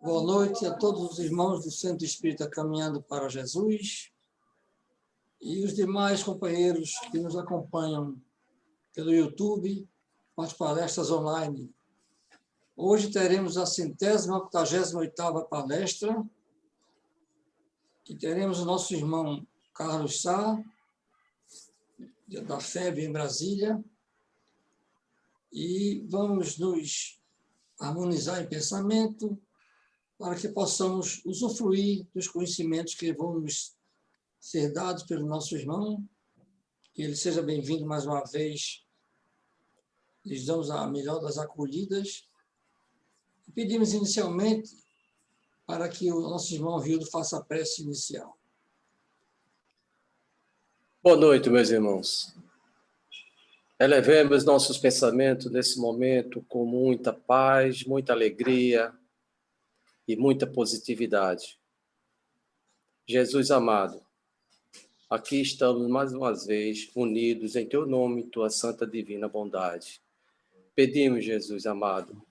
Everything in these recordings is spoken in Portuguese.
Boa noite a todos os irmãos do Centro Espírita Caminhando para Jesus e os demais companheiros que nos acompanham pelo YouTube, com as palestras online. Hoje teremos a 188ª palestra e teremos o nosso irmão Carlos Sá, da FEB em Brasília, e vamos nos harmonizar em pensamento para que possamos usufruir dos conhecimentos que vão nos ser dados pelo nosso irmão. Que ele seja bem-vindo mais uma vez. Lhes damos a melhor das acolhidas. E pedimos inicialmente para que o nosso irmão Rildo faça a prece inicial. Boa noite, meus irmãos. Elevemos nossos pensamentos nesse momento com muita paz, muita alegria e muita positividade. Jesus amado, aqui estamos mais uma vez unidos em Teu nome e Tua santa divina bondade. Pedimos, Jesus amado,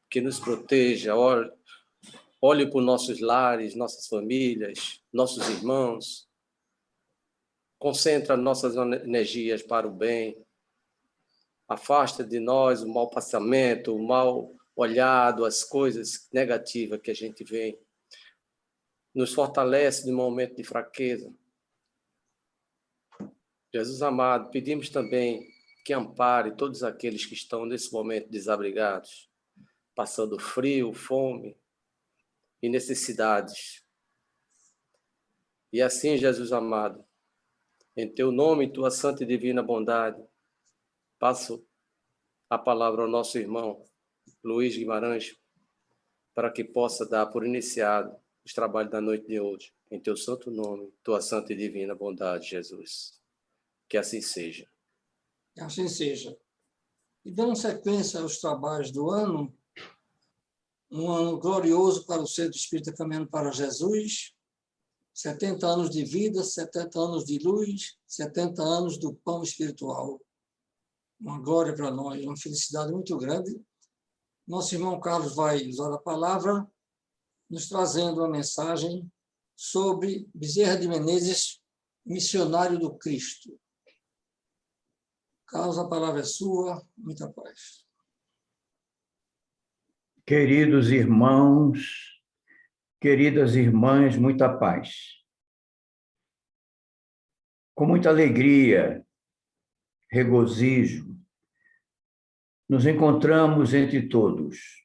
que nos proteja, olhe por nossos lares, nossas famílias, nossos irmãos. Concentra nossas energias para o bem. Afasta de nós o mau pensamento, o mal olhado, as coisas negativas que a gente vê. Nos fortalece no momento de fraqueza. Jesus amado, pedimos também que ampare todos aqueles que estão nesse momento desabrigados, passando frio, fome e necessidades. E assim, Jesus amado, em Teu nome e Tua santa e divina bondade, passo a palavra ao nosso irmão Luiz Guimarães, para que possa dar por iniciado os trabalhos da noite de hoje. Em Teu santo nome, Tua santa e divina bondade, Jesus. Que assim seja. Que assim seja. E dando sequência aos trabalhos do ano, um ano glorioso para o Centro Espírita Caminhando para Jesus, 70 anos de vida, 70 anos de luz, 70 anos do pão espiritual. Uma glória para nós, uma felicidade muito grande. Nosso irmão Carlos vai usar a palavra, nos trazendo uma mensagem sobre Bezerra de Menezes, missionário do Cristo. Carlos, a palavra é sua, muita paz. Queridos irmãos, queridas irmãs, muita paz. Com muita alegria, regozijo, nos encontramos entre todos.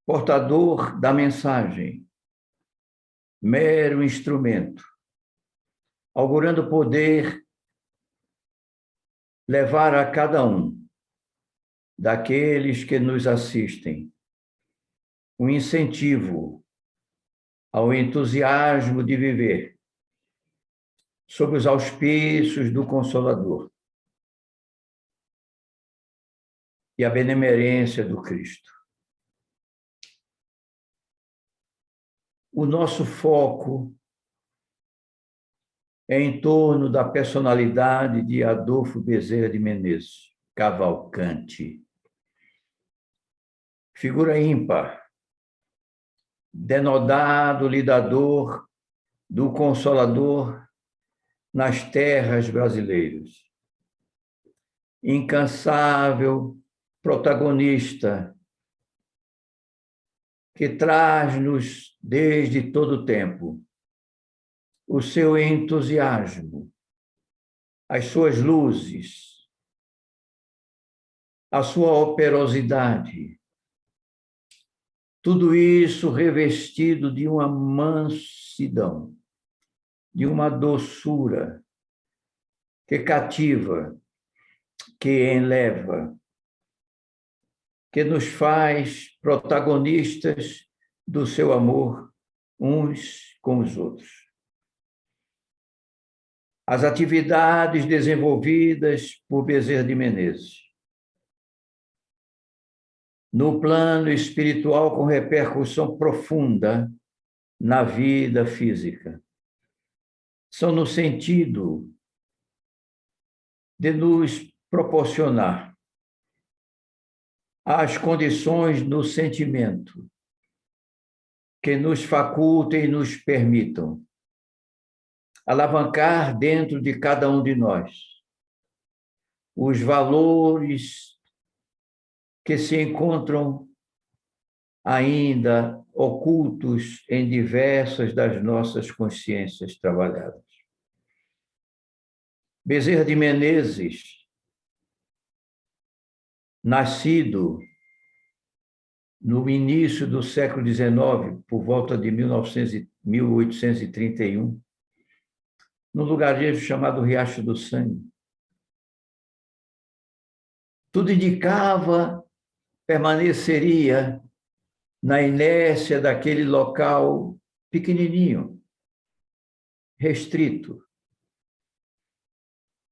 Portador da mensagem, mero instrumento, augurando poder levar a cada um daqueles que nos assistem um incentivo ao entusiasmo de viver sob os auspícios do Consolador e a benemerência do Cristo. O nosso foco é em torno da personalidade de Adolfo Bezerra de Menezes, Cavalcante. Figura ímpar, denodado lidador do Consolador nas terras brasileiras. Incansável protagonista que traz-nos desde todo o tempo o seu entusiasmo, as suas luzes, a sua operosidade. Tudo isso revestido de uma mansidão, de uma doçura que cativa, que enleva, que nos faz protagonistas do seu amor uns com os outros. As atividades desenvolvidas por Bezerra de Menezes no plano espiritual com repercussão profunda na vida física são no sentido de nos proporcionar as condições do sentimento que nos facultem e nos permitam alavancar dentro de cada um de nós os valores que se encontram ainda ocultos em diversas das nossas consciências trabalhadas. Bezerra de Menezes, nascido no início do século XIX, por volta de 1831, num lugarejo chamado Riacho do Sangue. Tudo indicava permaneceria na inércia daquele local pequenininho, restrito.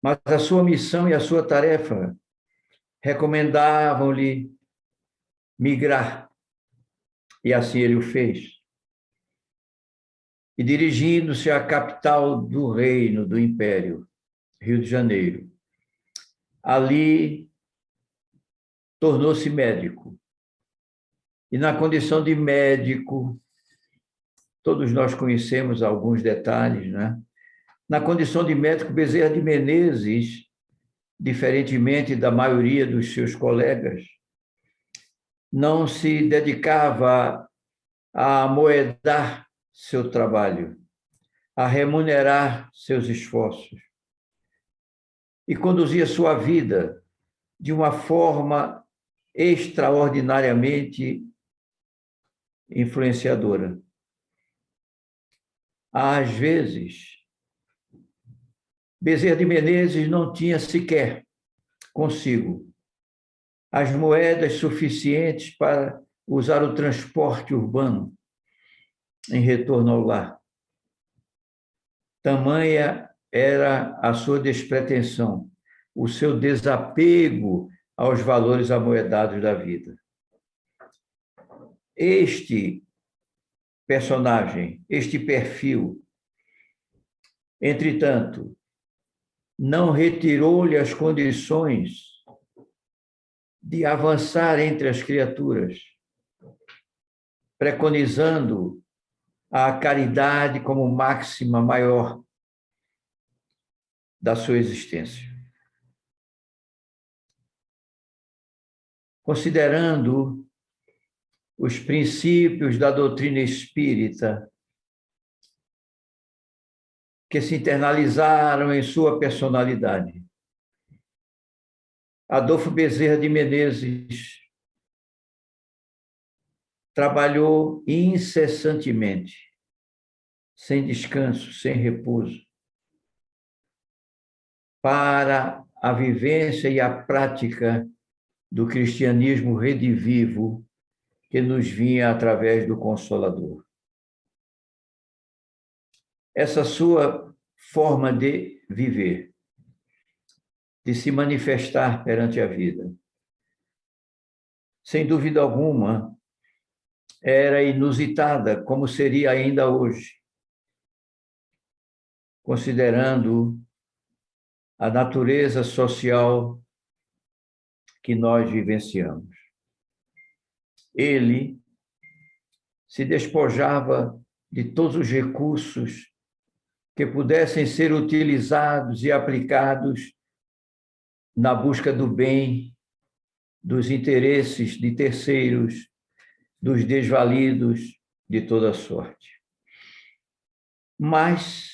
Mas a sua missão e a sua tarefa recomendavam-lhe migrar, e assim ele o fez. E dirigindo-se à capital do reino, do império, Rio de Janeiro, ali tornou-se médico. E na condição de médico, todos nós conhecemos alguns detalhes, né? Na condição de médico, Bezerra de Menezes, diferentemente da maioria dos seus colegas, não se dedicava a amoedar seu trabalho, a remunerar seus esforços, e conduzia sua vida de uma forma extraordinariamente influenciadora. Às vezes, Bezerra de Menezes não tinha sequer consigo as moedas suficientes para usar o transporte urbano em retorno ao lar. Tamanha era a sua despretensão, o seu desapego aos valores amoedados da vida. Este personagem, este perfil, entretanto, não retirou-lhe as condições de avançar entre as criaturas, preconizando a caridade como máxima maior da sua existência. Considerando os princípios da doutrina espírita que se internalizaram em sua personalidade, Adolfo Bezerra de Menezes trabalhou incessantemente, sem descanso, sem repouso, para a vivência e a prática do cristianismo redivivo que nos vinha através do Consolador. Essa sua forma de viver, de se manifestar perante a vida, sem dúvida alguma, era inusitada, como seria ainda hoje, considerando a natureza social que nós vivenciamos. Ele se despojava de todos os recursos que pudessem ser utilizados e aplicados na busca do bem, dos interesses de terceiros, dos desvalidos, de toda sorte. Mas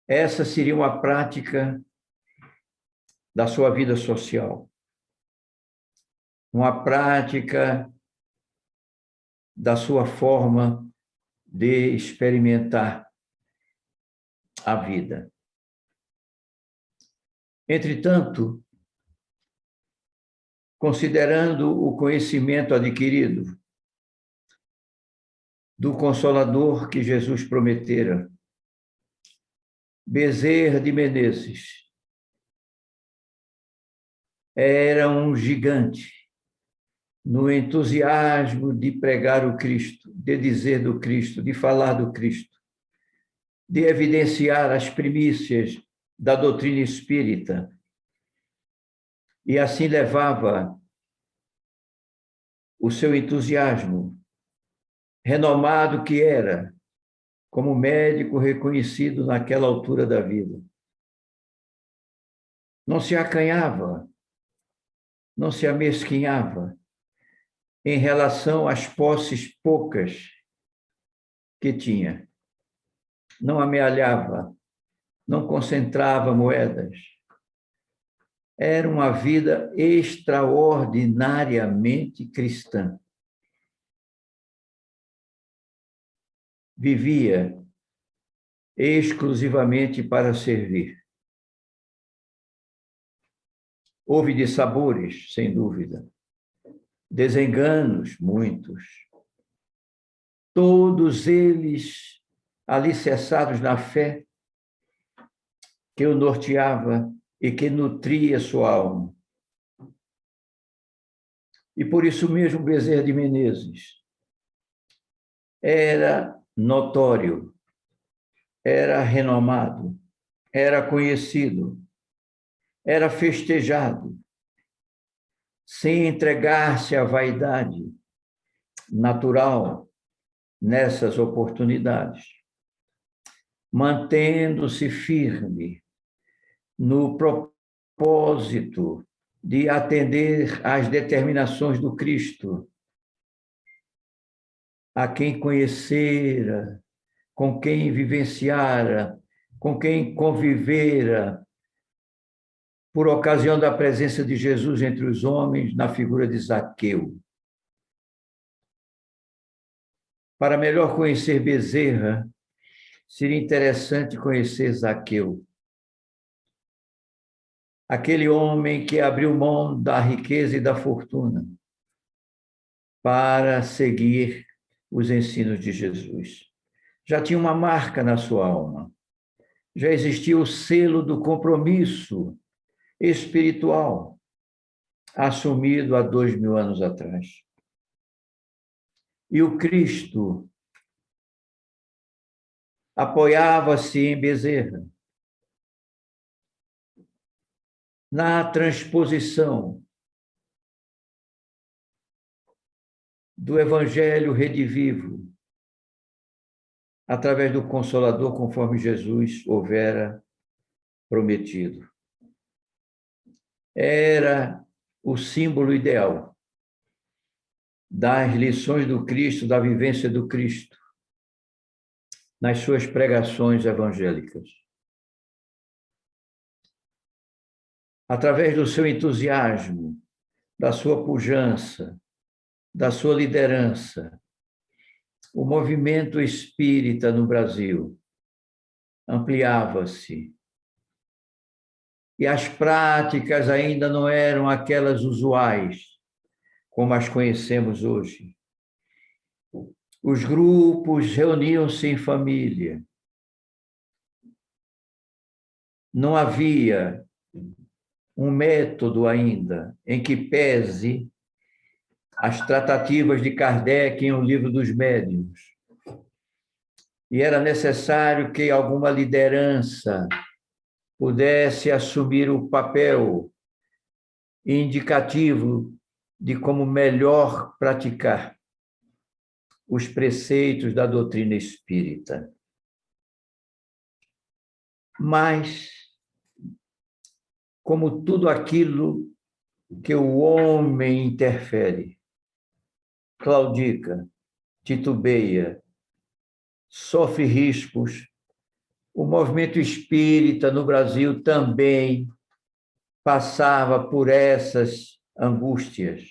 essa seria uma prática da sua vida social, uma prática da sua forma de experimentar a vida. Entretanto, considerando o conhecimento adquirido do Consolador que Jesus prometera, Bezerra de Menezes era um gigante no entusiasmo de pregar o Cristo, de dizer do Cristo, de falar do Cristo, de evidenciar as primícias da doutrina espírita, e assim levava o seu entusiasmo renomado que era, como médico reconhecido naquela altura da vida. Não se acanhava, não se amesquinhava em relação às posses poucas que tinha. Não amealhava, não concentrava moedas. Era uma vida extraordinariamente cristã. Vivia exclusivamente para servir. Houve dissabores, sem dúvida. Desenganos, muitos. Todos eles alicerçados na fé que o norteava e que nutria sua alma. E por isso mesmo Bezerra de Menezes era notório, era renomado, era conhecido, era festejado, sem entregar-se à vaidade natural nessas oportunidades, mantendo-se firme no propósito de atender às determinações do Cristo, a quem conhecera, com quem vivenciara, com quem convivera, por ocasião da presença de Jesus entre os homens, na figura de Zaqueu. Para melhor conhecer Bezerra, seria interessante conhecer Zaqueu. Aquele homem que abriu mão da riqueza e da fortuna para seguir os ensinos de Jesus. Já tinha uma marca na sua alma. Já existia o selo do compromisso espiritual assumido há 2000 anos atrás. E o Cristo apoiava-se em Bezerra na transposição do Evangelho redivivo através do Consolador, conforme Jesus houvera prometido. Era o símbolo ideal das lições do Cristo, da vivência do Cristo, nas suas pregações evangélicas. Através do seu entusiasmo, da sua pujança, da sua liderança, o movimento espírita no Brasil ampliava-se. E as práticas ainda não eram aquelas usuais, como as conhecemos hoje. Os grupos reuniam-se em família. Não havia um método ainda em que pese as tratativas de Kardec em O Livro dos Médiuns. E era necessário que alguma liderança pudesse assumir o papel indicativo de como melhor praticar os preceitos da doutrina espírita. Mas, como tudo aquilo que o homem interfere, claudica, titubeia, sofre riscos, o movimento espírita no Brasil também passava por essas angústias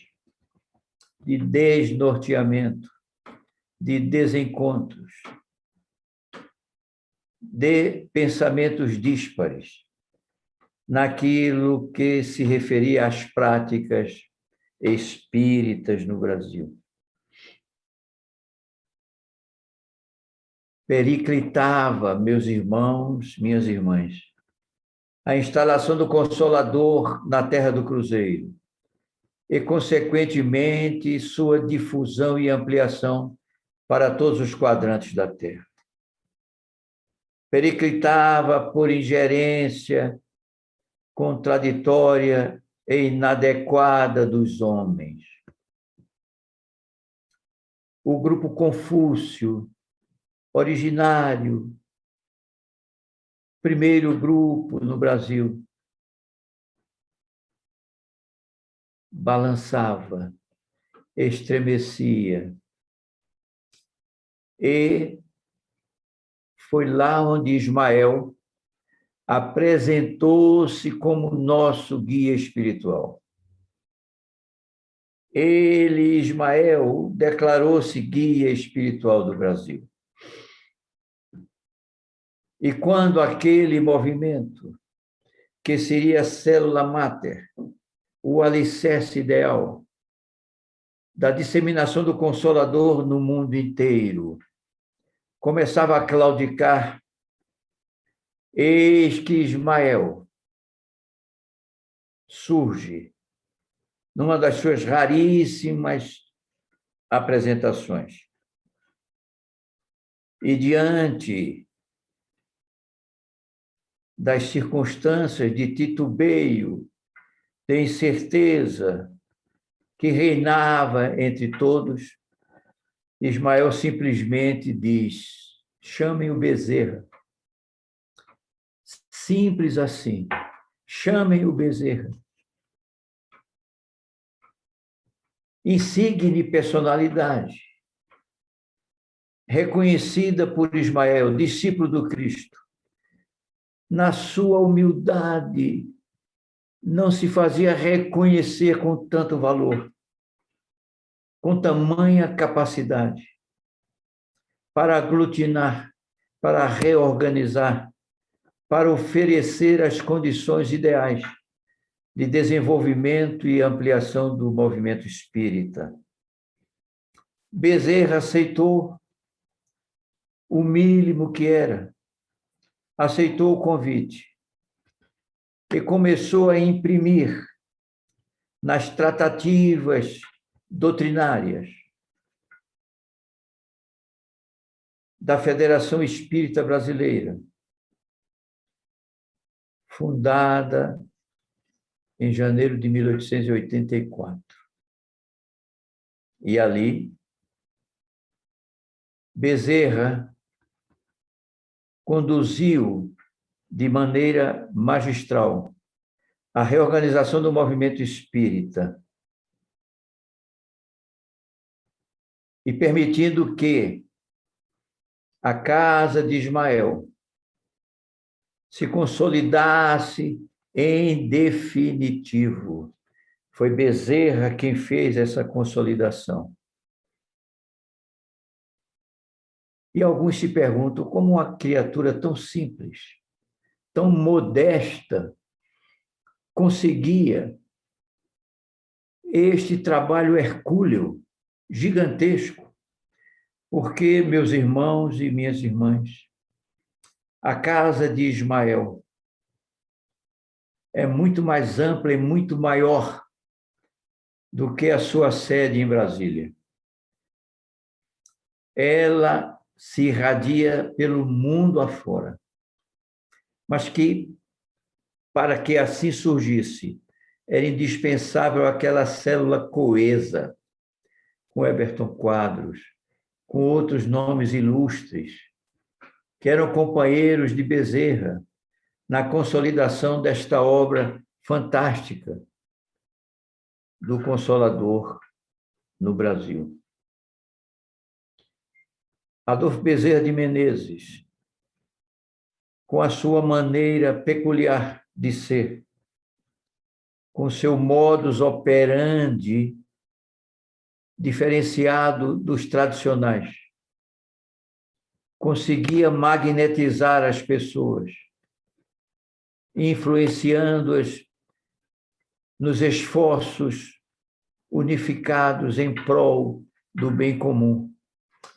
de desnorteamento, de desencontros, de pensamentos díspares naquilo que se referia às práticas espíritas no Brasil. Periclitava, meus irmãos, minhas irmãs, a instalação do Consolador na Terra do Cruzeiro e, consequentemente, sua difusão e ampliação para todos os quadrantes da Terra. Periclitava por ingerência contraditória e inadequada dos homens. o grupo Confúcio, originário, primeiro grupo no Brasil, balançava, estremecia. E foi lá onde Ismael apresentou-se como nosso guia espiritual. Ele, Ismael, declarou-se guia espiritual do Brasil. E quando aquele movimento, que seria a célula máter, o alicerce ideal da disseminação do Consolador no mundo inteiro, começava a claudicar, eis que Ismael surge numa das suas raríssimas apresentações. E diante das circunstâncias de titubeio, de incerteza que reinava entre todos, Ismael simplesmente diz: chamem o Bezerra. Simples assim. Chamem o Bezerra. Insigne personalidade, reconhecida por Ismael, discípulo do Cristo. Na sua humildade, não se fazia reconhecer com tanto valor, com tamanha capacidade, para aglutinar, para reorganizar, para oferecer as condições ideais de desenvolvimento e ampliação do movimento espírita. Bezerra aceitou o mínimo que era, aceitou o convite e começou a imprimir nas tratativas doutrinárias da Federação Espírita Brasileira, fundada em janeiro de 1884. E ali, Bezerra conduziu de maneira magistral a reorganização do movimento espírita e permitindo que a casa de Ismael se consolidasse em definitivo. Foi Bezerra quem fez essa consolidação. E alguns se perguntam como uma criatura tão simples, tão modesta, conseguia este trabalho hercúleo, gigantesco. Porque, meus irmãos e minhas irmãs, a casa de Ismael é muito mais ampla e muito maior do que a sua sede em Brasília. Ela se irradia pelo mundo afora, mas que, para que assim surgisse, era indispensável aquela célula coesa, com Eberton Quadros, com outros nomes ilustres, que eram companheiros de Bezerra na consolidação desta obra fantástica do Consolador no Brasil. Adolfo Bezerra de Menezes, com a sua maneira peculiar de ser, com seu modus operandi diferenciado dos tradicionais, conseguia magnetizar as pessoas, influenciando-as nos esforços unificados em prol do bem comum,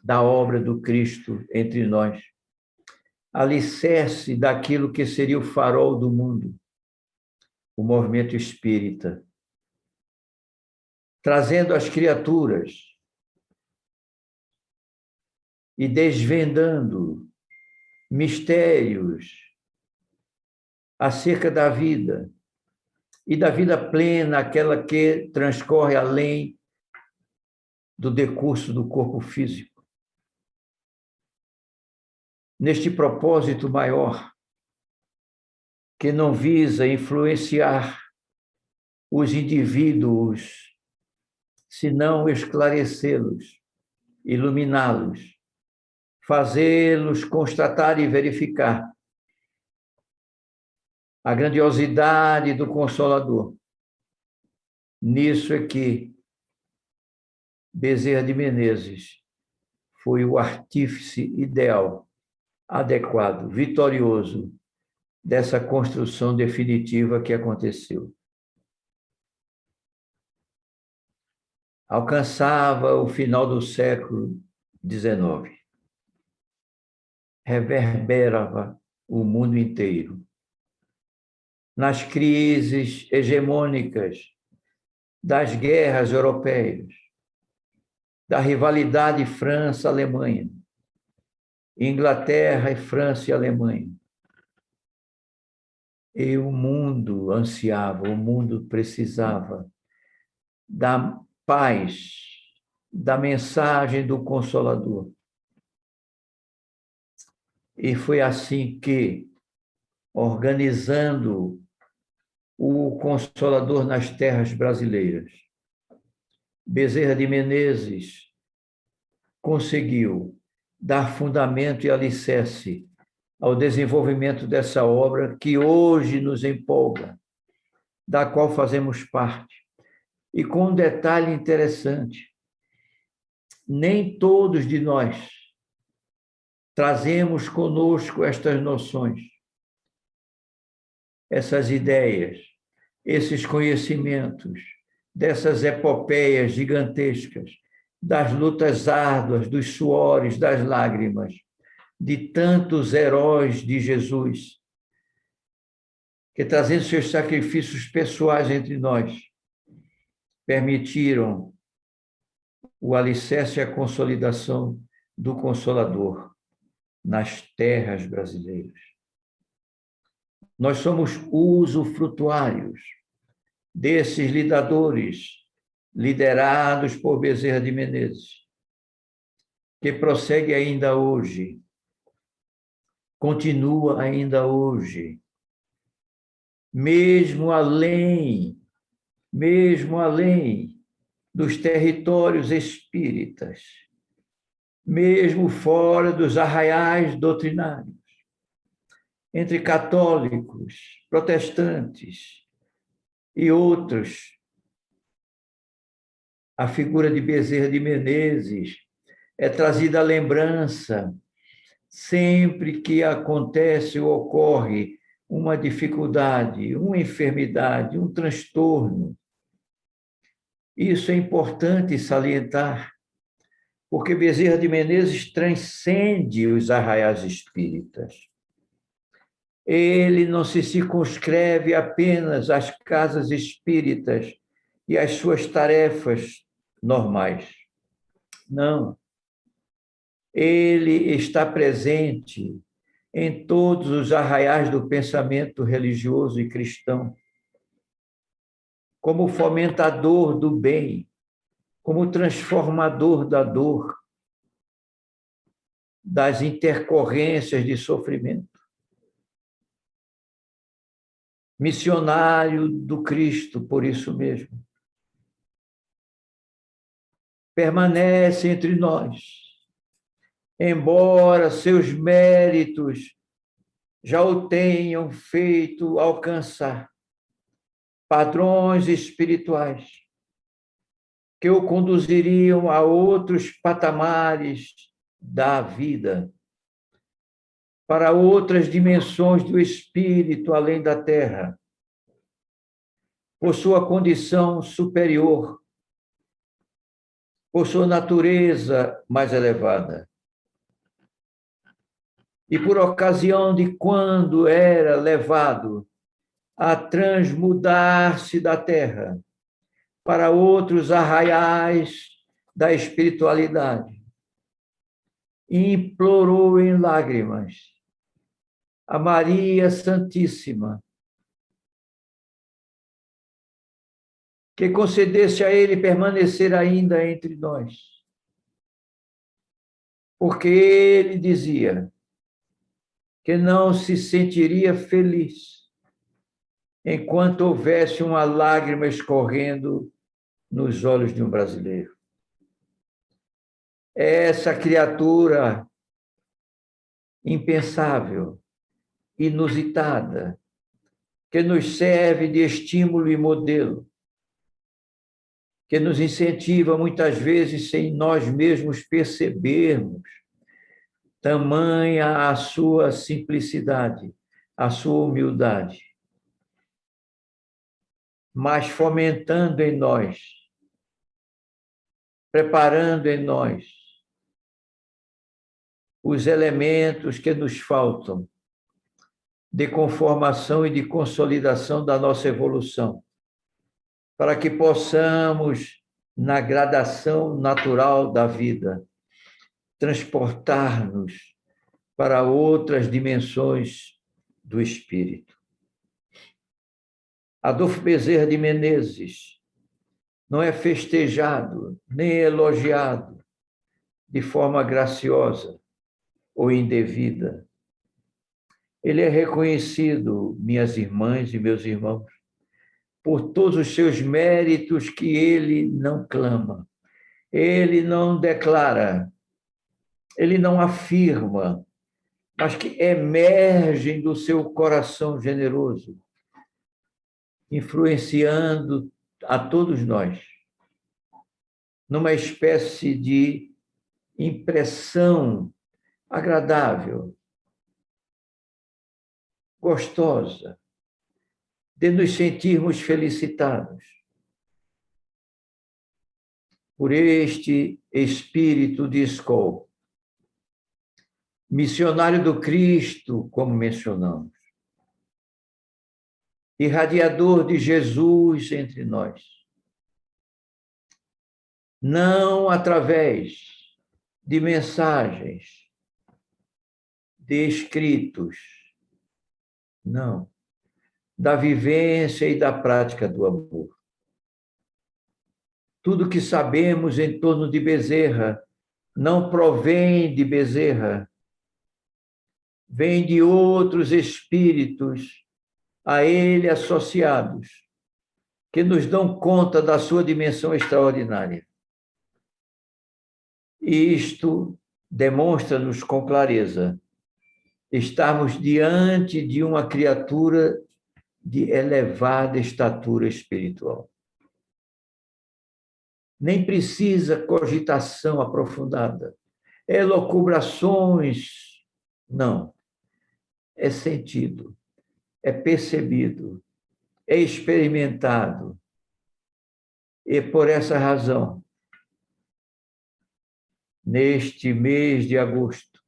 da obra do Cristo entre nós, alicerce daquilo que seria o farol do mundo, o movimento espírita, trazendo as criaturas e desvendando mistérios acerca da vida e da vida plena, aquela que transcorre além do decurso do corpo físico. Neste propósito maior, que não visa influenciar os indivíduos, senão esclarecê-los, iluminá-los, fazê-los constatar e verificar a grandiosidade do Consolador. Nisso é que Bezerra de Menezes foi o artífice ideal, adequado, vitorioso dessa construção definitiva que aconteceu. Alcançava o final do século XIX. Reverberava o mundo inteiro. Nas crises hegemônicas das guerras europeias, da rivalidade França-Alemanha, Inglaterra e França e Alemanha. E o mundo ansiava, o mundo precisava da paz, da mensagem do Consolador. E foi assim que, organizando o Consolador nas terras brasileiras, Bezerra de Menezes conseguiu dar fundamento e alicerce ao desenvolvimento dessa obra que hoje nos empolga, da qual fazemos parte. E com um detalhe interessante, nem todos de nós trazemos conosco estas noções, essas ideias, esses conhecimentos, dessas epopeias gigantescas, das lutas árduas, dos suores, das lágrimas, de tantos heróis de Jesus, que trazendo seus sacrifícios pessoais entre nós, permitiram o alicerce e a consolidação do Consolador nas terras brasileiras. Nós somos usufrutuários desses lidadores, liderados por Bezerra de Menezes, que prossegue ainda hoje, continua ainda hoje, mesmo além dos territórios espíritas, mesmo fora dos arraiais doutrinários, entre católicos, protestantes e outros. A figura de Bezerra de Menezes é trazida à lembrança sempre que acontece ou ocorre uma dificuldade, uma enfermidade, um transtorno. Isso é importante salientar, porque Bezerra de Menezes transcende os arraiais espíritas. Ele não se circunscreve apenas às casas espíritas e às suas tarefas normais. Não. Ele está presente em todos os arraiais do pensamento religioso e cristão, como fomentador do bem, como transformador da dor, das intercorrências de sofrimento. Missionário do Cristo, por isso mesmo. Permanece entre nós, embora seus méritos já o tenham feito alcançar padrões espirituais que o conduziriam a outros patamares da vida, para outras dimensões do espírito além da terra, por sua condição superior, por sua natureza mais elevada. E por ocasião de quando era levado a transmudar-se da terra para outros arraiais da espiritualidade, e implorou em lágrimas a Maria Santíssima que concedesse a ele permanecer ainda entre nós. Porque ele dizia que não se sentiria feliz enquanto houvesse uma lágrima escorrendo nos olhos de um brasileiro. Essa criatura impensável, inusitada, que nos serve de estímulo e modelo, que nos incentiva muitas vezes sem nós mesmos percebermos, tamanha a sua simplicidade, a sua humildade, mas fomentando em nós, preparando em nós os elementos que nos faltam de conformação e de consolidação da nossa evolução, para que possamos, na gradação natural da vida, transportar-nos para outras dimensões do espírito. Adolfo Bezerra de Menezes não é festejado nem elogiado de forma graciosa ou indevida. Ele é reconhecido, minhas irmãs e meus irmãos, por todos os seus méritos que ele não clama, ele não declara, ele não afirma, mas que emergem do seu coração generoso, influenciando a todos nós, numa espécie de impressão agradável, gostosa, de nos sentirmos felicitados por este espírito de Skol, missionário do Cristo, como mencionamos, irradiador de Jesus entre nós, não através de mensagens, de escritos, não, da vivência e da prática do amor. Tudo que sabemos em torno de Bezerra não provém de Bezerra, vem de outros espíritos a ele associados, que nos dão conta da sua dimensão extraordinária. E isto demonstra-nos com clareza estarmos diante de uma criatura de elevada estatura espiritual. Nem precisa cogitação aprofundada, elucubrações, não. É sentido, é percebido, é experimentado. E por essa razão, neste mês de agosto,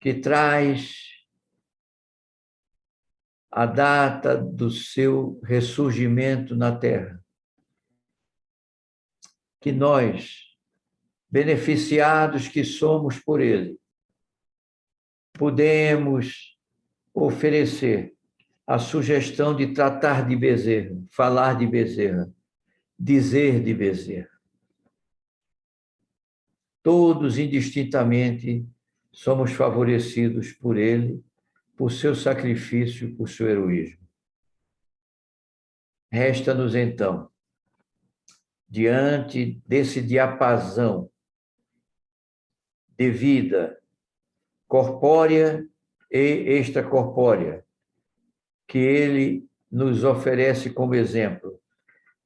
que traz a data do seu ressurgimento na Terra, que nós, beneficiados que somos por ele, podemos oferecer a sugestão de tratar de Bezerra, falar de Bezerra, dizer de Bezerra. Todos, indistintamente, somos favorecidos por ele, por seu sacrifício, por seu heroísmo. Resta-nos, então, diante desse diapasão de vida corpórea e extracorpórea, que ele nos oferece como exemplo,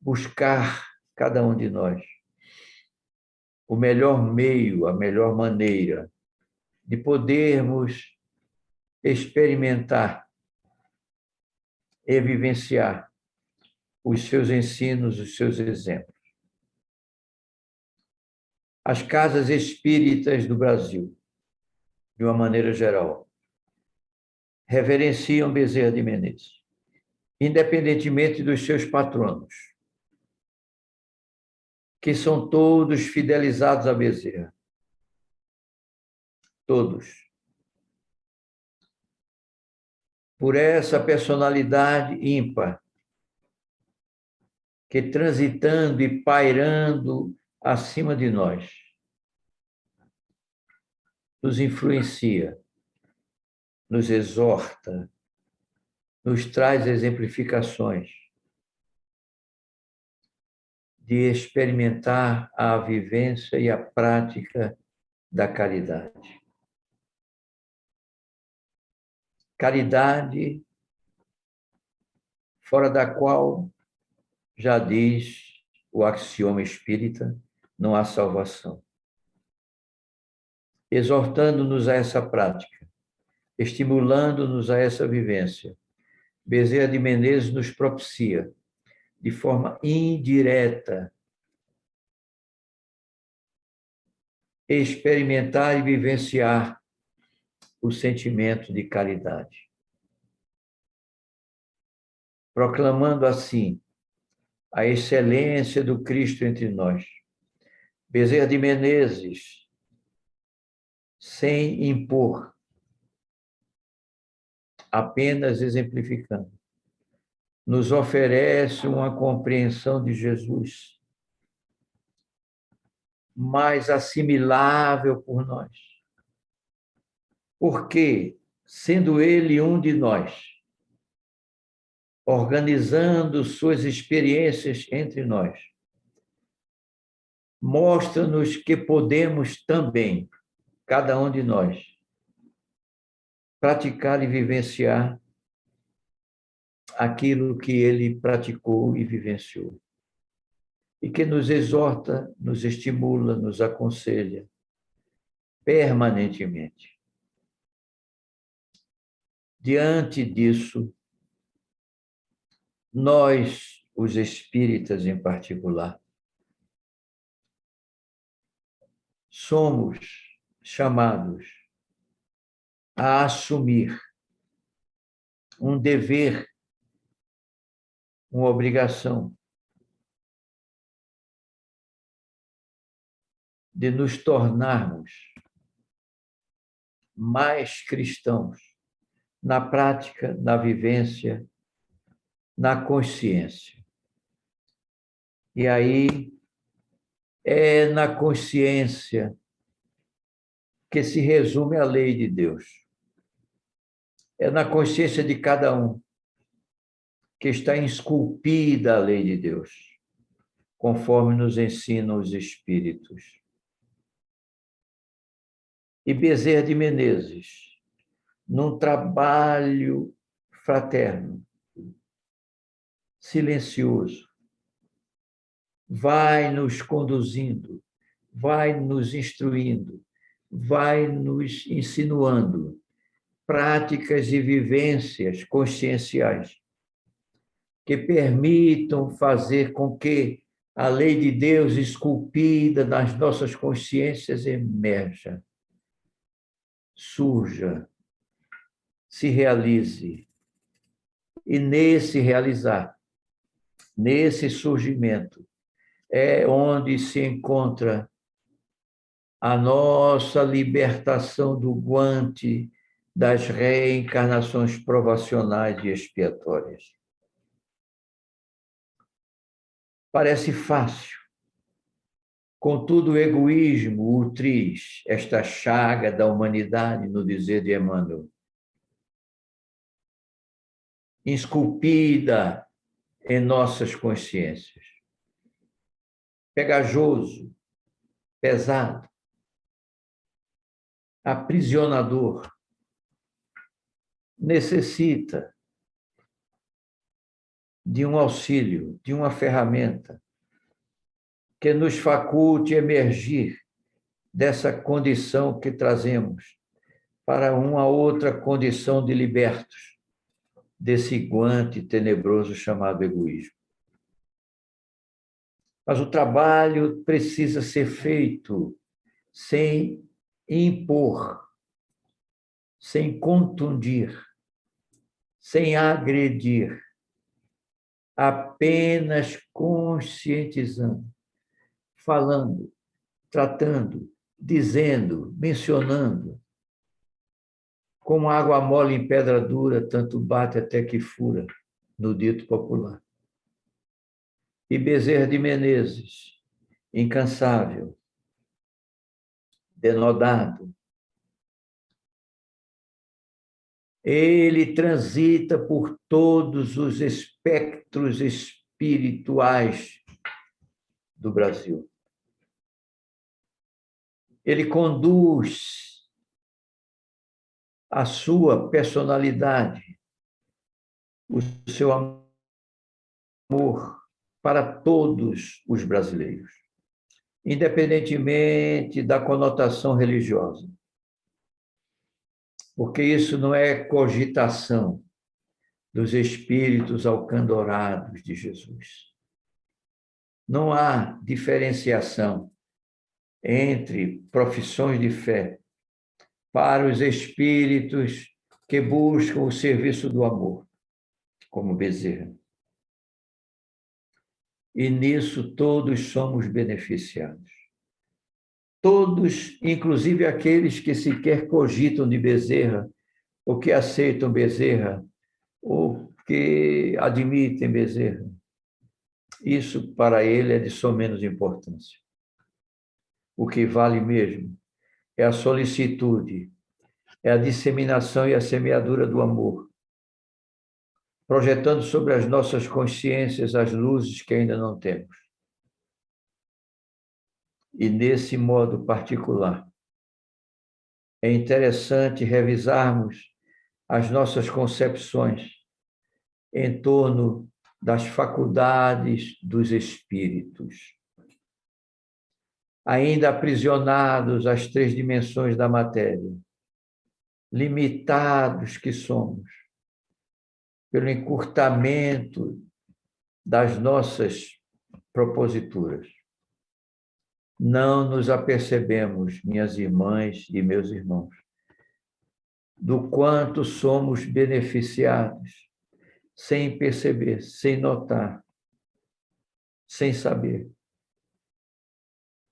buscar, cada um de nós, o melhor meio, a melhor maneira de podermos experimentar e vivenciar os seus ensinos, os seus exemplos. As casas espíritas do Brasil, de uma maneira geral, reverenciam Bezerra de Menezes, independentemente dos seus patronos, que são todos fidelizados a Bezerra. Todos. por essa personalidade ímpar, que transitando e pairando acima de nós, nos influencia, nos exorta, nos traz exemplificações de experimentar a vivência e a prática da caridade. Caridade fora da qual, já diz o axioma espírita, não há salvação. Exortando-nos a essa prática, estimulando-nos a essa vivência, Bezerra de Menezes nos propicia, de forma indireta, experimentar e vivenciar o sentimento de caridade. Proclamando assim a excelência do Cristo entre nós. Bezerra de Menezes, sem impor, apenas exemplificando, nos oferece uma compreensão de Jesus mais assimilável por nós. Porque, sendo Ele um de nós, organizando suas experiências entre nós, mostra-nos que podemos também, cada um de nós, praticar e vivenciar aquilo que ele praticou e vivenciou. E que nos exorta, nos estimula, nos aconselha permanentemente. Diante disso, nós, os espíritas em particular, somos chamados a assumir um dever, uma obrigação de nos tornarmos mais cristãos na prática, na vivência, na consciência. E aí é na consciência que se resume a lei de Deus. É na consciência de cada um que está esculpida a lei de Deus, conforme nos ensinam os Espíritos. E Bezerra de Menezes, num trabalho fraterno, silencioso, vai nos conduzindo, vai nos instruindo, vai nos insinuando práticas e vivências conscienciais que permitam fazer com que a lei de Deus esculpida nas nossas consciências emerja, surja, se realize. E nesse realizar, nesse surgimento, é onde se encontra a nossa libertação do guante das reencarnações provacionais e expiatórias. Parece fácil. Contudo, o egoísmo ultriz, esta chaga da humanidade, no dizer de Emmanuel, esculpida em nossas consciências, pegajoso, pesado, aprisionador, necessita de um auxílio, de uma ferramenta que nos faculte emergir dessa condição que trazemos para uma outra condição de libertos desse guante tenebroso chamado egoísmo. Mas o trabalho precisa ser feito sem impor, sem contundir, sem agredir, apenas conscientizando, falando, tratando, dizendo, mencionando, Como água mole em pedra dura, tanto bate até que fura, no dito popular. E Bezerra de Menezes, incansável, denodado, ele transita por todos os espectros espirituais do Brasil. Ele conduz a sua personalidade, o seu amor para todos os brasileiros, independentemente da conotação religiosa. Porque isso não é cogitação dos espíritos alcandorados de Jesus. Não há diferenciação entre profissões de fé para os espíritos que buscam o serviço do amor, como Bezerra. E nisso todos somos beneficiados. Todos, inclusive aqueles que sequer cogitam de Bezerra, ou que aceitam Bezerra, ou que admitem Bezerra. Isso para ele é de só menos importância. O que vale mesmo é a solicitude, é a disseminação e a semeadura do amor, projetando sobre as nossas consciências as luzes que ainda não temos. E nesse modo particular, é interessante revisarmos as nossas concepções em torno das faculdades dos espíritos, ainda aprisionados às 3 dimensões da matéria, limitados que somos pelo encurtamento das nossas proposituras. Não nos apercebemos, minhas irmãs e meus irmãos, do quanto somos beneficiados, sem perceber, sem notar, sem saber.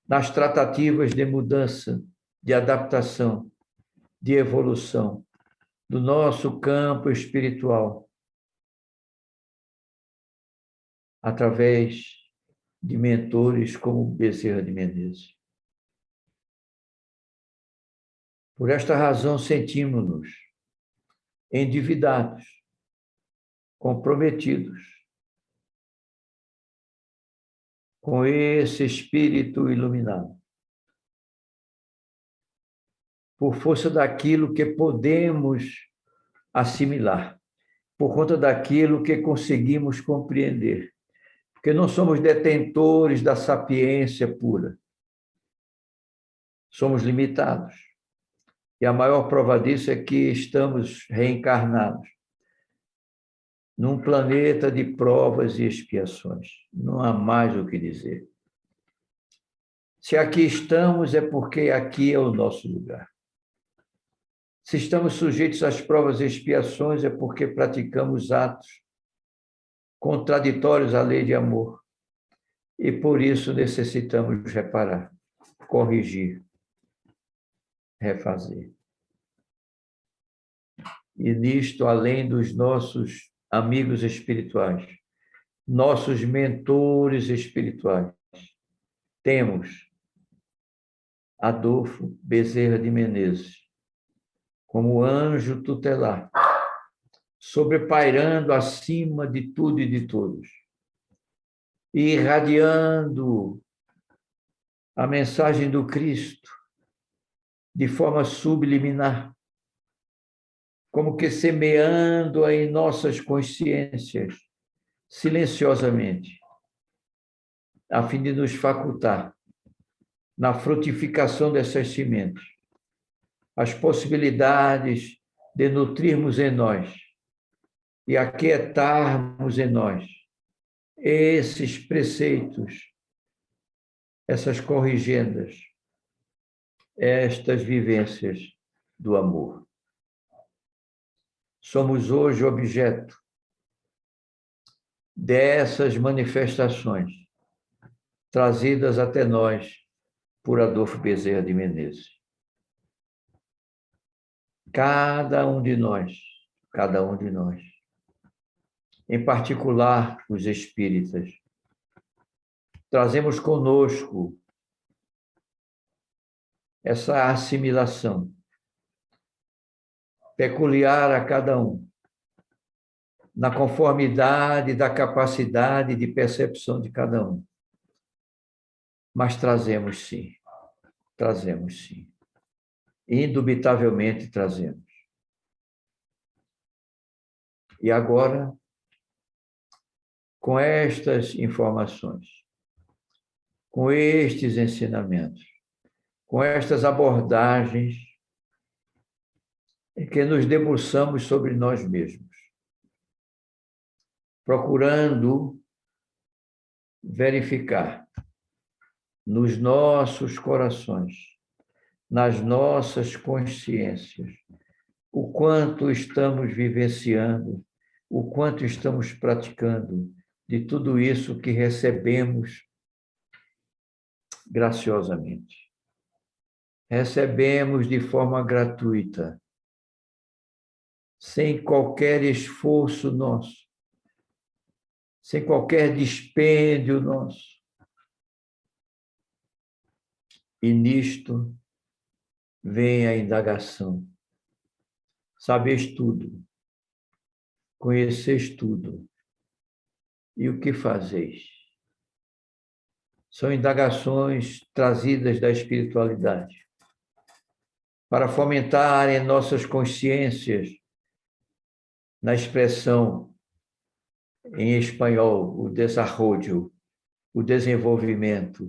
Nas tratativas de mudança, de adaptação, de evolução do nosso campo espiritual, através de mentores como Bezerra de Menezes. Por esta razão, sentimos-nos endividados, comprometidos com esse espírito iluminado, por força daquilo que podemos assimilar, por conta daquilo que conseguimos compreender, porque não somos detentores da sapiência pura. Somos limitados. E a maior prova disso é que estamos reencarnados num planeta de provas e expiações. Não há mais o que dizer. Se aqui estamos, é porque aqui é o nosso lugar. Se estamos sujeitos às provas e expiações, é porque praticamos atos contraditórios à lei de amor. E por isso necessitamos reparar, corrigir, refazer. E nisto, além dos nossos amigos espirituais, nossos mentores espirituais, temos Adolfo Bezerra de Menezes como anjo tutelar, sobrepairando acima de tudo e de todos, e irradiando a mensagem do Cristo de forma subliminar, como que semeando-a em nossas consciências, silenciosamente, a fim de nos facultar, na frutificação dessas sementes, as possibilidades de nutrirmos em nós e aquietarmos em nós esses preceitos, essas corrigendas, estas vivências do amor. Somos hoje objeto dessas manifestações trazidas até nós por Adolfo Bezerra de Menezes. cada um de nós, em particular os espíritas, trazemos conosco essa assimilação peculiar a cada um, na conformidade da capacidade de percepção de cada um. Mas trazemos sim. Indubitavelmente trazemos. E agora, com estas informações, com estes ensinamentos, com estas abordagens, em que nos debruçamos sobre nós mesmos, procurando verificar nos nossos corações, nas nossas consciências, o quanto estamos vivenciando, o quanto estamos praticando de tudo isso que recebemos graciosamente. Recebemos de forma gratuita, sem qualquer esforço nosso, sem qualquer dispêndio nosso. E nisto vem a indagação. Sabeis tudo, conheceis tudo, e o que fazeis? São indagações trazidas da espiritualidade para fomentar em nossas consciências, na expressão em espanhol, o desarrollo, o desenvolvimento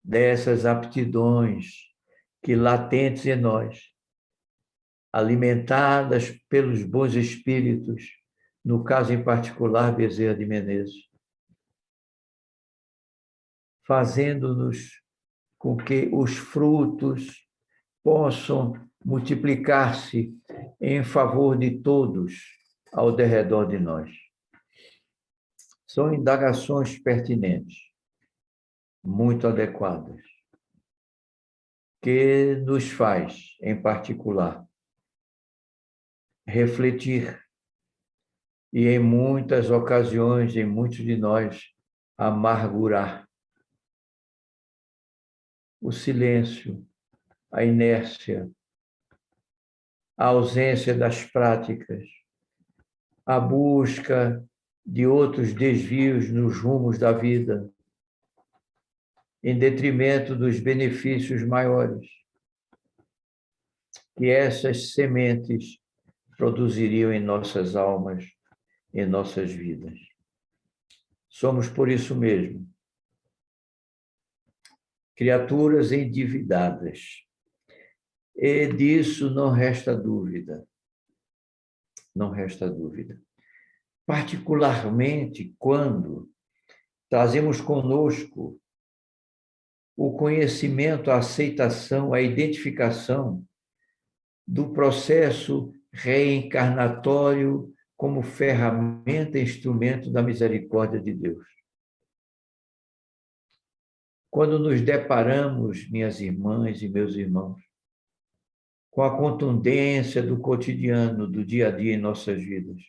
dessas aptidões que latentes em nós, alimentadas pelos bons espíritos, no caso em particular Bezerra de Menezes, fazendo-nos com que os frutos possam multiplicar-se em favor de todos ao derredor de nós. São indagações pertinentes, muito adequadas, que nos faz, em particular, refletir e, em muitas ocasiões, em muitos de nós, amargurar o silêncio, a inércia, a ausência das práticas, a busca de outros desvios nos rumos da vida, em detrimento dos benefícios maiores que essas sementes produziriam em nossas almas, em nossas vidas. Somos, por isso mesmo, criaturas endividadas. E disso não resta dúvida. Não resta dúvida. Particularmente quando trazemos conosco o conhecimento, a aceitação, a identificação do processo reencarnatório como ferramenta e instrumento da misericórdia de Deus. Quando nos deparamos, minhas irmãs e meus irmãos, com a contundência do cotidiano, do dia a dia em nossas vidas,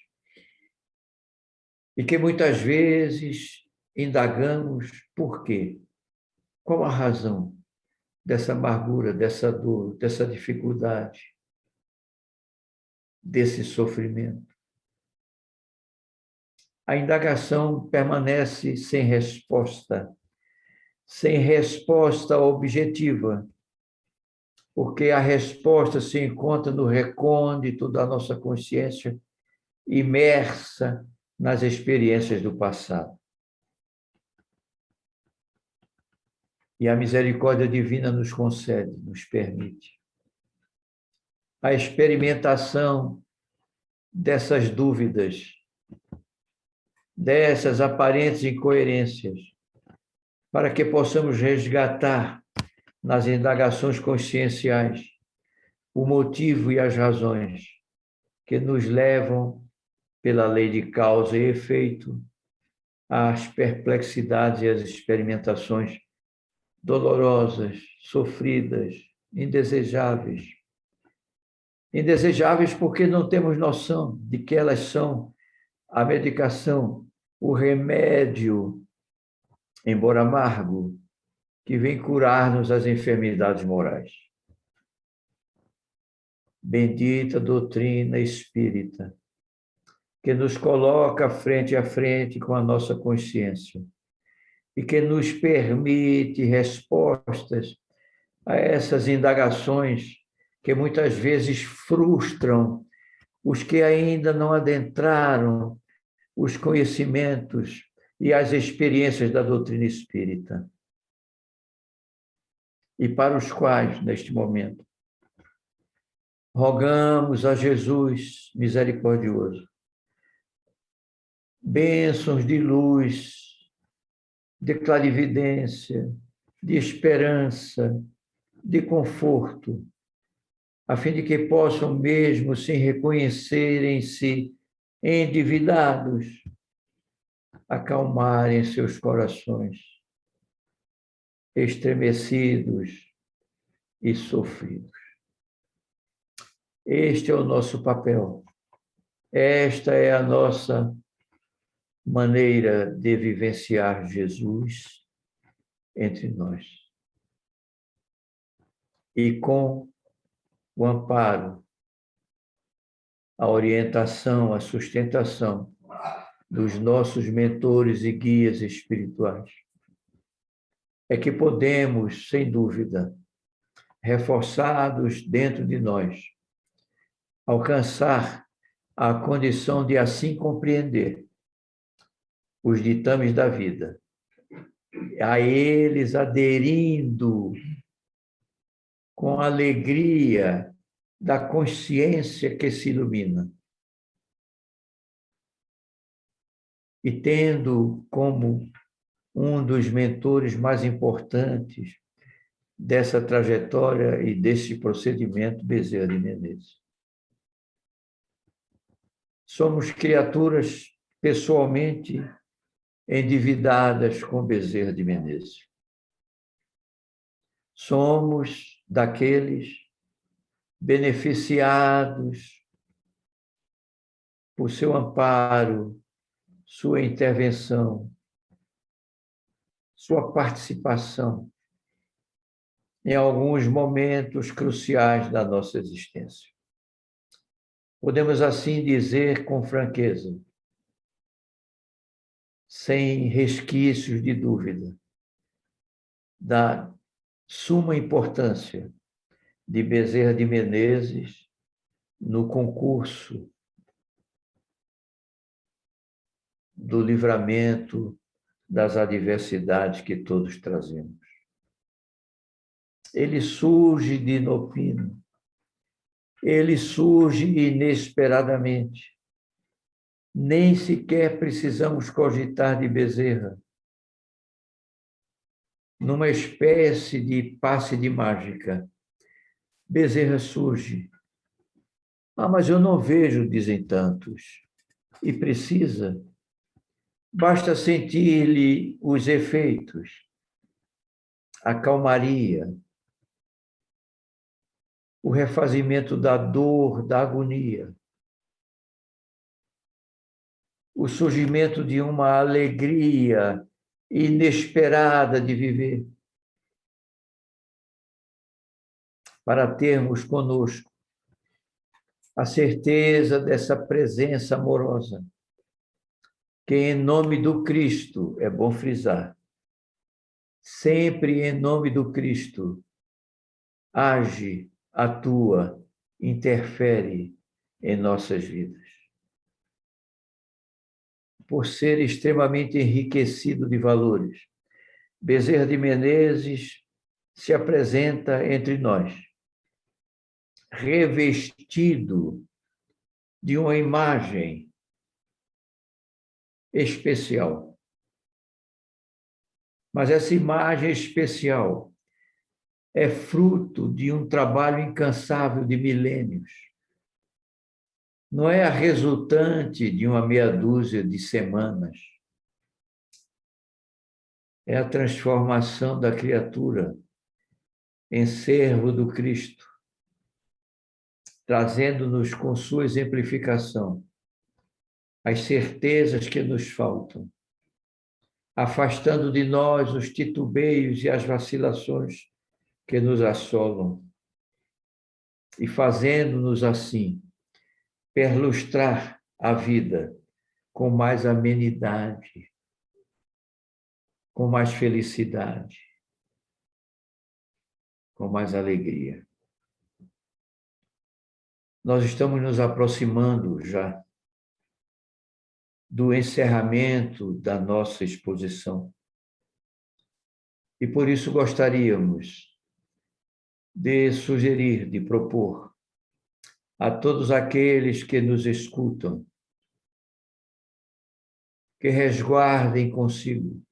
e que muitas vezes indagamos por quê? Qual a razão dessa amargura, dessa dor, dessa dificuldade, desse sofrimento? A indagação permanece sem resposta objetiva, porque a resposta se encontra no recôndito da nossa consciência, imersa nas experiências do passado. E a misericórdia divina nos concede, nos permite a experimentação dessas dúvidas, dessas aparentes incoerências, para que possamos resgatar nas indagações conscienciais o motivo e as razões que nos levam, pela lei de causa e efeito, às perplexidades e às experimentações dolorosas, sofridas, indesejáveis, Indesejáveis porque não temos noção de que elas são a medicação, o remédio, embora amargo, que vem curar-nos as enfermidades morais. Bendita doutrina espírita, que nos coloca frente a frente com a nossa consciência e que nos permite respostas a essas indagações que muitas vezes frustram os que ainda não adentraram os conhecimentos e as experiências da doutrina espírita. E para os quais, neste momento, rogamos a Jesus misericordioso bênçãos de luz, de clarividência, de esperança, de conforto, a fim de que possam mesmo se reconhecerem-se endividados, acalmarem seus corações, estremecidos e sofridos. Este é o nosso papel. Esta é a nossa maneira de vivenciar Jesus entre nós. E com o amparo, a orientação, a sustentação dos nossos mentores e guias espirituais, é que podemos, sem dúvida, reforçados dentro de nós, alcançar a condição de assim compreender os ditames da vida, a eles aderindo com alegria da consciência que se ilumina e tendo como um dos mentores mais importantes dessa trajetória e desse procedimento Bezerra de Menezes. Somos criaturas pessoalmente endividadas com Bezerra de Menezes. Somos daqueles beneficiados por seu amparo, sua intervenção, sua participação em alguns momentos cruciais da nossa existência. Podemos assim dizer com franqueza, sem resquícios de dúvida, da suma importância de Bezerra de Menezes no concurso do livramento das adversidades que todos trazemos. Ele surge de inopino, ele surge inesperadamente. Nem sequer precisamos cogitar de Bezerra, numa espécie de passe de mágica. Bezerra surge. Ah, mas eu não vejo, dizem tantos. E precisa. Basta sentir-lhe os efeitos, a calmaria, o refazimento da dor, da agonia, o surgimento de uma alegria inesperada de viver, para termos conosco a certeza dessa presença amorosa, que em nome do Cristo, é bom frisar, sempre em nome do Cristo, age, atua, interfere em nossas vidas. Por ser extremamente enriquecido de valores, Bezerra de Menezes se apresenta entre nós, revestido de uma imagem especial. Mas essa imagem especial é fruto de um trabalho incansável de milênios. Não é a resultante de uma meia dúzia de semanas. É a transformação da criatura em servo do Cristo, trazendo-nos com sua exemplificação as certezas que nos faltam, afastando de nós os titubeios e as vacilações que nos assolam, e fazendo-nos assim perlustrar a vida com mais amenidade, com mais felicidade, com mais alegria. Nós estamos nos aproximando já do encerramento da nossa exposição. E por isso gostaríamos de sugerir, de propor a todos aqueles que nos escutam que resguardem consigo,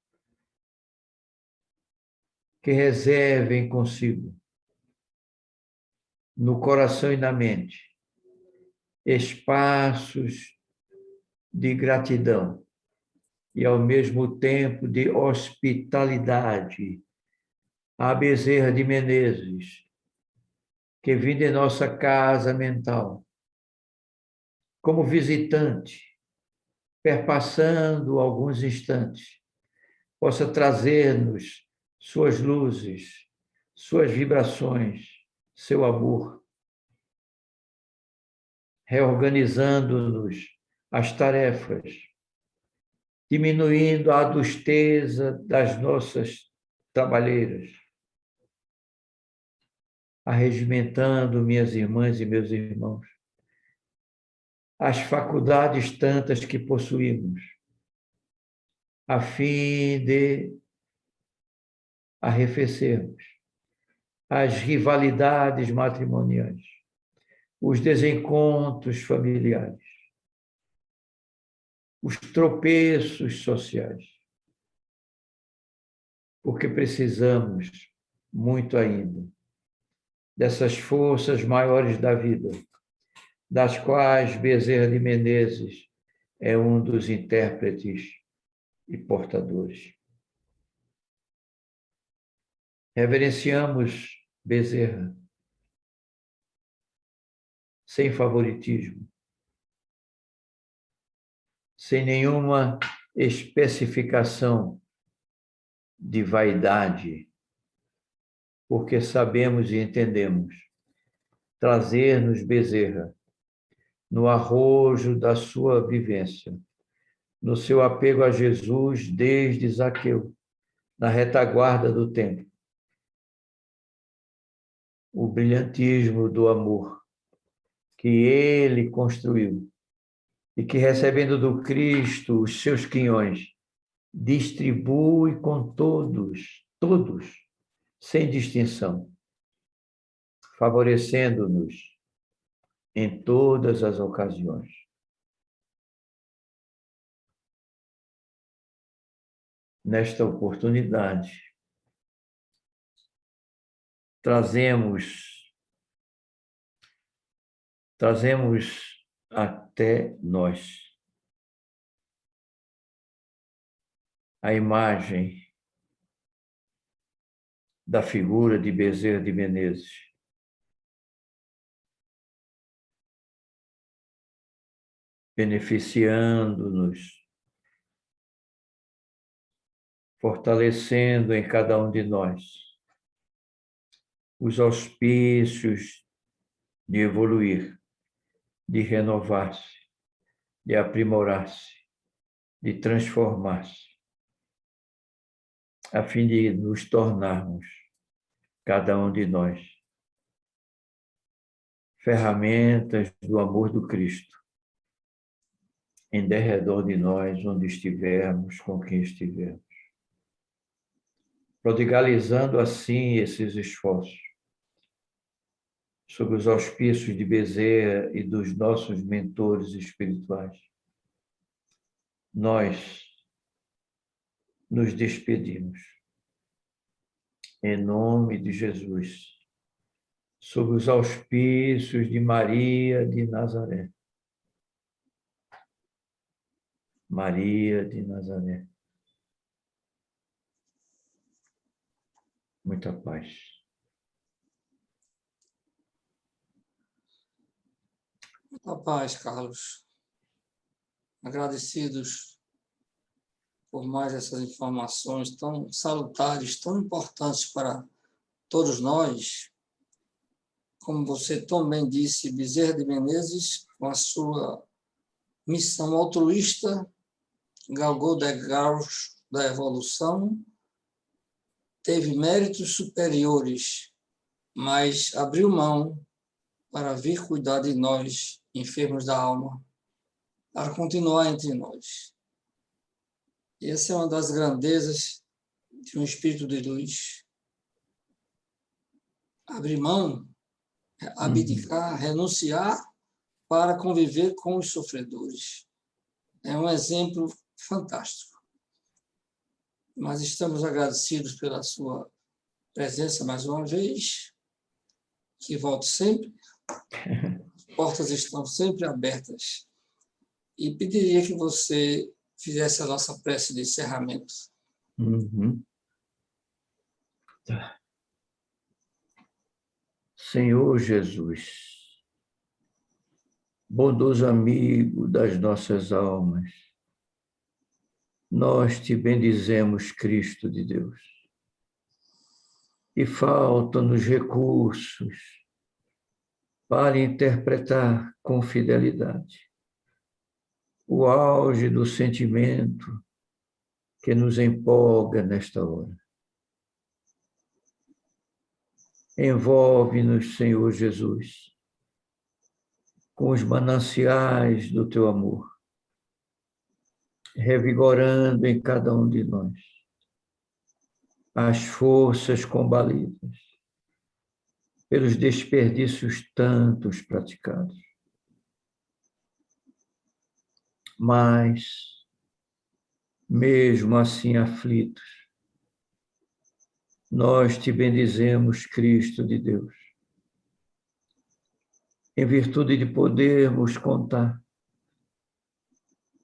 que reservem consigo, no coração e na mente, espaços de gratidão e, ao mesmo tempo, de hospitalidade à Bezerra de Menezes, que vim de nossa casa mental, como visitante, perpassando alguns instantes, possa trazer-nos suas luzes, suas vibrações, seu amor, reorganizando-nos as tarefas, diminuindo a adusteza das nossas trabalheiras, arregimentando, minhas irmãs e meus irmãos, as faculdades tantas que possuímos, a fim de arrefecermos as rivalidades matrimoniais, os desencontros familiares, os tropeços sociais, porque precisamos muito ainda dessas forças maiores da vida, das quais Bezerra de Menezes é um dos intérpretes e portadores. Reverenciamos Bezerra sem favoritismo, sem nenhuma especificação de vaidade, porque sabemos e entendemos trazer-nos Bezerra no arrojo da sua vivência, no seu apego a Jesus desde Zaqueu, na retaguarda do templo, o brilhantismo do amor que ele construiu e que, recebendo do Cristo os seus quinhões, distribui com todos, sem distinção, favorecendo-nos em todas as ocasiões. Nesta oportunidade, trazemos até nós a imagem da figura de Bezerra de Menezes, beneficiando-nos, fortalecendo em cada um de nós os auspícios de evoluir, de renovar-se, de aprimorar-se, de transformar-se, a fim de nos tornarmos, cada um de nós, ferramentas do amor do Cristo, em derredor de nós, onde estivermos, com quem estivermos. Prodigalizando assim esses esforços, sob os auspícios de Bezerra e dos nossos mentores espirituais, nós nos despedimos. Em nome de Jesus, sob os auspícios de Maria de Nazaré. Maria de Nazaré. Muita paz. A paz, Carlos. Agradecidos por mais essas informações tão salutares, tão importantes para todos nós. Como você também disse, Bezerra de Menezes, com a sua missão altruísta, galgou degraus da evolução, teve méritos superiores, mas abriu mão para vir cuidar de nós, enfermos da alma, para continuar entre nós. Essa é uma das grandezas de um espírito de luz. Abrir mão, abdicar, renunciar para conviver com os sofredores. É um exemplo fantástico. Mas estamos agradecidos pela sua presença mais uma vez, que volte sempre. As portas estão sempre abertas. E pediria que você fizesse a nossa prece de encerramento. Tá. Senhor Jesus, bondoso amigo das nossas almas, nós te bendizemos, Cristo de Deus. E faltam-nos recursos para interpretar com fidelidade o auge do sentimento que nos empolga nesta hora. Envolve-nos, Senhor Jesus, com os mananciais do teu amor, revigorando em cada um de nós as forças combalidas pelos desperdícios tantos praticados. Mas, mesmo assim aflitos, nós te bendizemos, Cristo de Deus, em virtude de podermos contar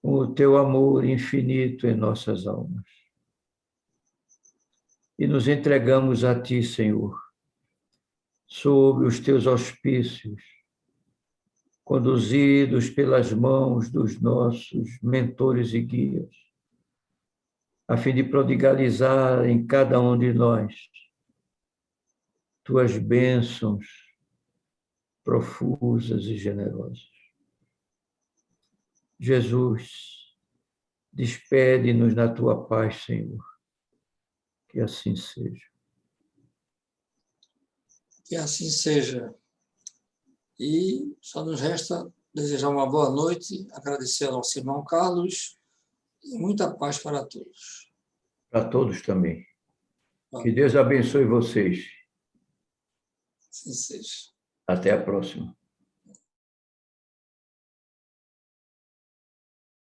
com o teu amor infinito em nossas almas. E nos entregamos a ti, Senhor, sob os teus auspícios, conduzidos pelas mãos dos nossos mentores e guias, a fim de prodigalizar em cada um de nós tuas bênçãos profusas e generosas. Jesus, despede-nos na tua paz, Senhor. Que assim seja. Que assim seja. E só nos resta desejar uma boa noite, agradecer ao nosso irmão Carlos e muita paz para todos. Para todos também. Que Deus abençoe vocês. Assim seja. Até a próxima.